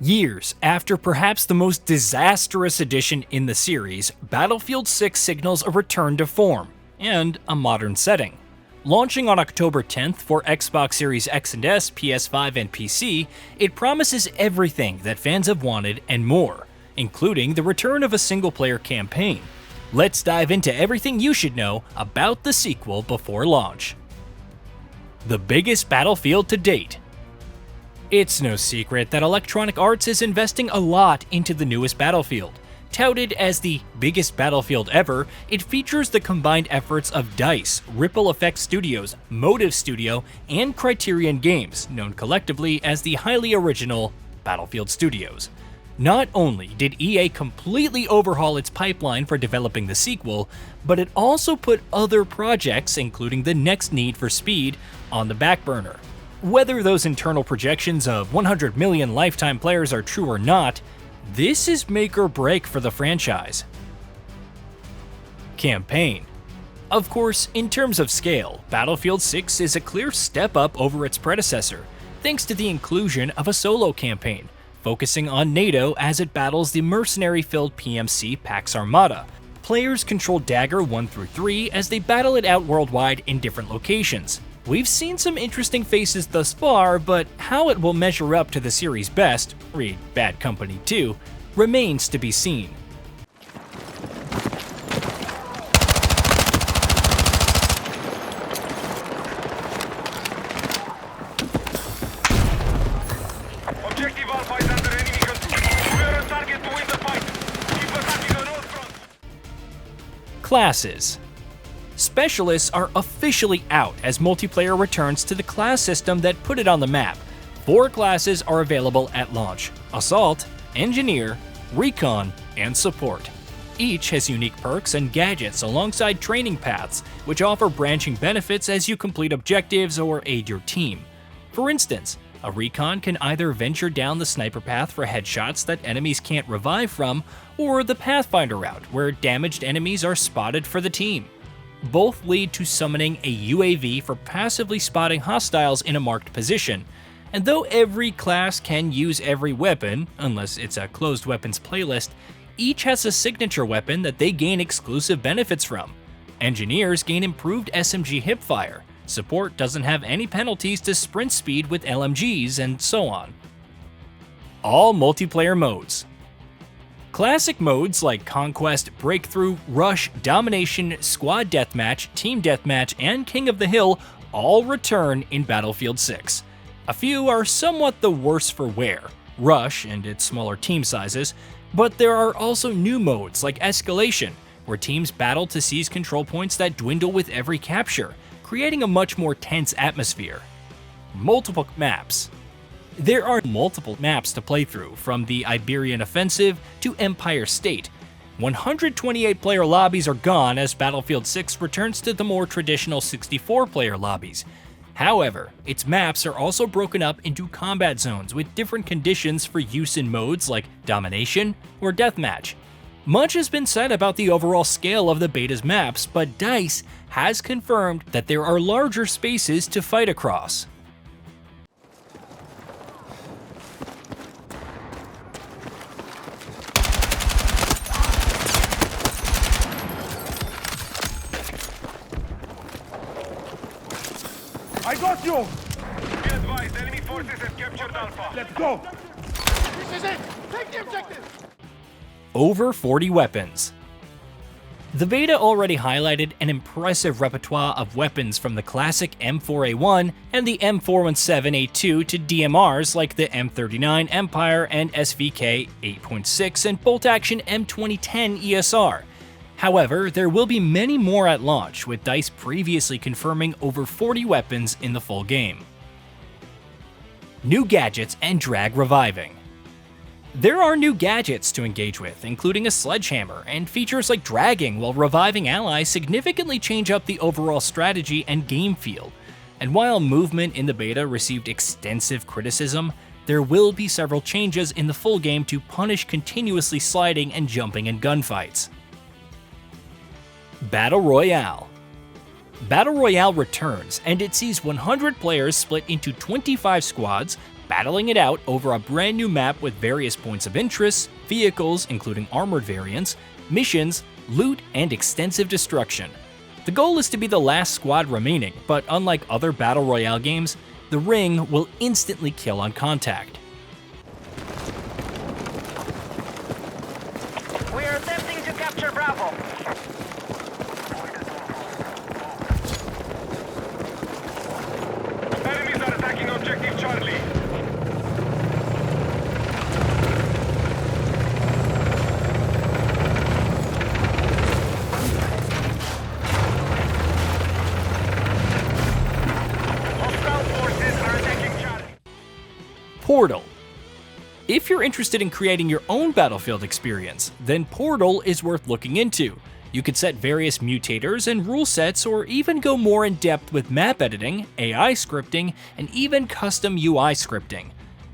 Years after perhaps the most disastrous edition in the series, Battlefield 6 signals a return to form, and a modern setting. Launching on October 10th for Xbox Series X and S, PS5 and PC, it promises everything that fans have wanted and more, including the return of a single-player campaign. Let's dive into everything you should know about the sequel before launch. The biggest Battlefield to date. It's no secret that Electronic Arts is investing a lot into the newest Battlefield. Touted as the biggest Battlefield ever, it features the combined efforts of DICE, Ripple Effects Studios, Motive Studio, and Criterion Games, known collectively as the highly original Battlefield Studios. Not only did EA completely overhaul its pipeline for developing the sequel, but it also put other projects, including the next Need for Speed, on the back burner. Whether those internal projections of 100 million lifetime players are true or not, this is make or break for the franchise. Campaign. Of course, in terms of scale, Battlefield 6 is a clear step up over its predecessor, thanks to the inclusion of a solo campaign, focusing on NATO as it battles the mercenary-filled PMC Pax Armada. Players control Dagger 1 through 3 as they battle it out worldwide in different locations. We've seen some interesting faces thus far, but how it will measure up to the series' best, read Bad Company 2, remains to be seen. Objective Alpha is under enemy control. We are on target to win the fight. Keep attacking on all fronts. Classes. Specialists are officially out as multiplayer returns to the class system that put it on the map. 4 classes are available at launch: Assault, Engineer, Recon, and Support. Each has unique perks and gadgets alongside training paths, which offer branching benefits as you complete objectives or aid your team. For instance, a Recon can either venture down the sniper path for headshots that enemies can't revive from, or the Pathfinder route, where damaged enemies are spotted for the team. Both lead to summoning a UAV for passively spotting hostiles in a marked position. And though every class can use every weapon, unless it's a closed weapons playlist, each has a signature weapon that they gain exclusive benefits from. Engineers gain improved SMG hipfire, Support doesn't have any penalties to sprint speed with LMGs, and so on. All multiplayer modes. Classic modes like Conquest, Breakthrough, Rush, Domination, Squad Deathmatch, Team Deathmatch, and King of the Hill all return in Battlefield 6. A few are somewhat the worse for wear, Rush and its smaller team sizes, but there are also new modes like Escalation, where teams battle to seize control points that dwindle with every capture, creating a much more tense atmosphere. Multiple maps. There are multiple maps to play through, from the Iberian Offensive to Empire State. 128-player lobbies are gone as Battlefield 6 returns to the more traditional 64-player lobbies. However, its maps are also broken up into combat zones with different conditions for use in modes like Domination or Deathmatch. Much has been said about the overall scale of the beta's maps, but DICE has confirmed that there are larger spaces to fight across. I got you! Be advised, enemy forces have captured Alpha. Let's go! This is it! Take the objective! Over 40 weapons. The beta already highlighted an impressive repertoire of weapons from the classic M4A1 and the M417A2 to DMRs like the M39 Empire and SVK 8.6 and bolt-action M2010 ESR. However, there will be many more at launch, with DICE previously confirming over 40 weapons in the full game. New gadgets and drag reviving. There are new gadgets to engage with, including a sledgehammer, and features like dragging while reviving allies significantly change up the overall strategy and game feel. And while movement in the beta received extensive criticism, there will be several changes in the full game to punish continuously sliding and jumping in gunfights. Battle Royale. Battle Royale returns, and it sees 100 players split into 25 squads, battling it out over a brand new map with various points of interest, vehicles including armored variants, missions, loot, and extensive destruction. The goal is to be the last squad remaining, but unlike other Battle Royale games, the ring will instantly kill on contact. We are attempting to capture Bravo. Enemies are attacking objective Charlie. Hostile forces are attacking Charlie. Portal. If you're interested in creating your own Battlefield experience, then Portal is worth looking into. You could set various mutators and rule sets, or even go more in depth with map editing, AI scripting, and even custom UI scripting.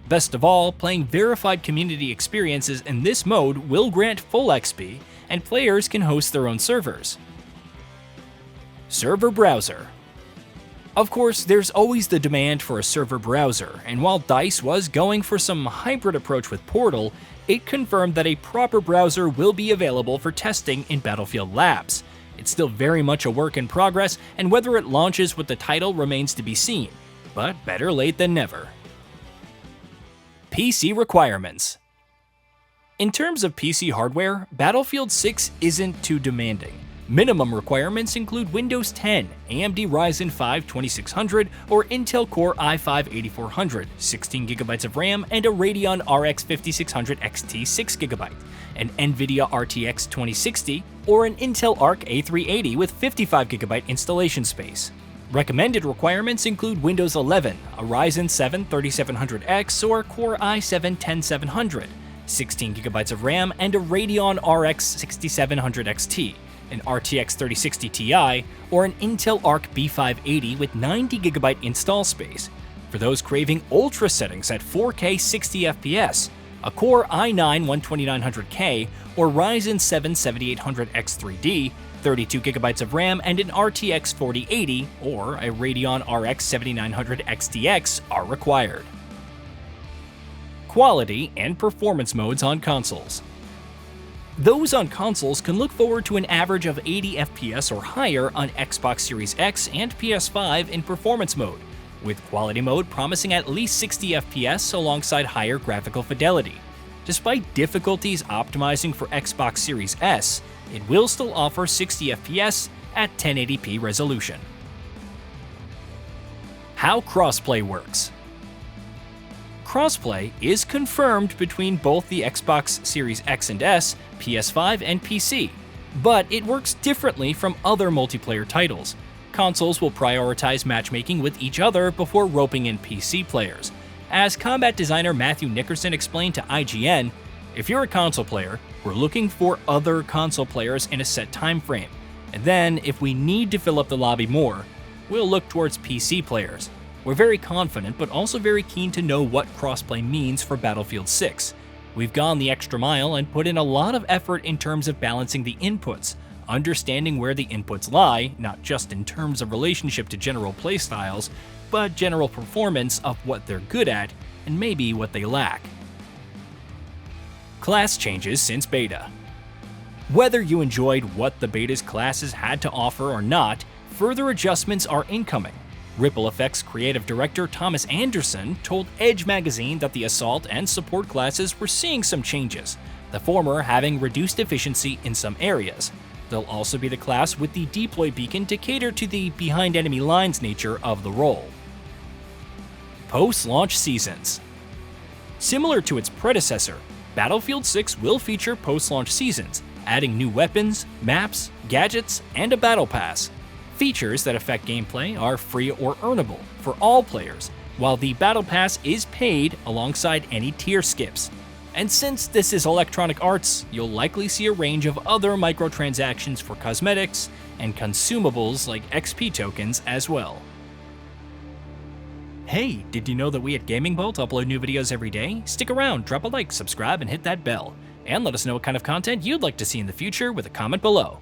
Best of all, playing verified community experiences in this mode will grant full XP, and players can host their own servers. Server browser. Of course, there's always the demand for a server browser, and while DICE was going for some hybrid approach with Portal, it confirmed that a proper browser will be available for testing in Battlefield Labs. It's still very much a work in progress, and whether it launches with the title remains to be seen, but better late than never. PC requirements. In terms of PC hardware, Battlefield 6 isn't too demanding. Minimum requirements include Windows 10, AMD Ryzen 5 2600 or Intel Core i5 8400, 16GB of RAM, and a Radeon RX 5600 XT 6GB, an NVIDIA RTX 2060, or an Intel Arc A380 with 55GB installation space. Recommended requirements include Windows 11, a Ryzen 7 3700X or Core i7 10700, 16GB of RAM, and a Radeon RX 6700 XT, an RTX 3060 Ti, or an Intel Arc B580 with 90GB install space. For those craving ultra settings at 4K 60fps, a Core i9-12900K or Ryzen 7 7800X3D, 32GB of RAM, and an RTX 4080 or a Radeon RX 7900 XTX are required. Quality and performance modes on consoles. Those on consoles can look forward to an average of 80 FPS or higher on Xbox Series X and PS5 in performance mode, with quality mode promising at least 60 FPS alongside higher graphical fidelity. Despite difficulties optimizing for Xbox Series S, it will still offer 60 FPS at 1080p resolution. How crossplay works. Crossplay is confirmed between both the Xbox Series X and S, PS5, and PC, but it works differently from other multiplayer titles. Consoles will prioritize matchmaking with each other before roping in PC players. As combat designer Matthew Nickerson explained to IGN, if you're a console player, we're looking for other console players in a set time frame, and then if we need to fill up the lobby more, we'll look towards PC players. We're very confident, but also very keen to know what crossplay means for Battlefield 6. We've gone the extra mile and put in a lot of effort in terms of balancing the inputs, understanding where the inputs lie, not just in terms of relationship to general playstyles, but general performance of what they're good at and maybe what they lack. Class changes since beta. Whether you enjoyed what the beta's classes had to offer or not, further adjustments are incoming. Ripple Effects creative director Thomas Anderson told Edge magazine that the Assault and Support classes were seeing some changes, the former having reduced efficiency in some areas. They'll also be the class with the deploy beacon to cater to the behind enemy lines nature of the role. Post-launch seasons. Similar to its predecessor, Battlefield 6 will feature post-launch seasons, adding new weapons, maps, gadgets, and a battle pass. Features that affect gameplay are free or earnable for all players, while the Battle Pass is paid alongside any tier skips. And since this is Electronic Arts, you'll likely see a range of other microtransactions for cosmetics and consumables like XP tokens as well. Hey, did you know that we at GamingBolt upload new videos every day? Stick around, drop a like, subscribe, and hit that bell. And let us know what kind of content you'd like to see in the future with a comment below.